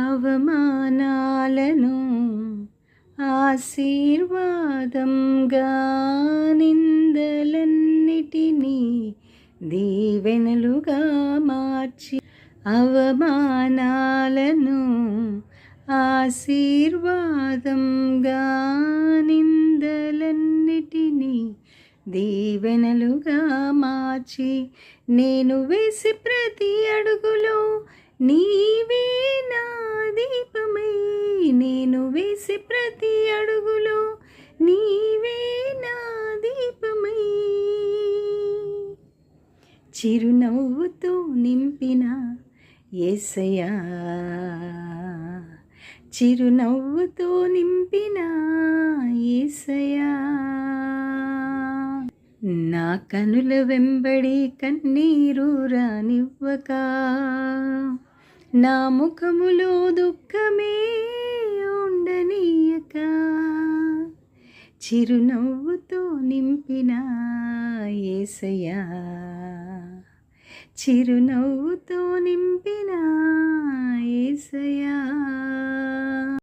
అవమానాలను ఆశీర్వాదంగా, నిందలన్నిటినీ దీవెనలుగా మార్చి, అవమానాలను ఆశీర్వాదంగా, నిందలన్నిటినీ దీవెనలుగా మార్చి, నేను వేసి ప్రతి అడుగులో నీవే నా దీపమై, నేను వేసి ప్రతి అడుగులో నీవే నా దీపమై, చిరునవ్వుతో నింపిన యేసయ్యా, చిరునవ్వుతో నింపిన యేసయ్యా, నా కనుల వెంబడి కన్నీరు రానివ్వక, నా ముఖములో దుఃఖమే ఉండనీయక, చిరునవ్వుతో నింపిన యేసయ్యా, చిరునవ్వుతో నింపిన యేసయ్యా.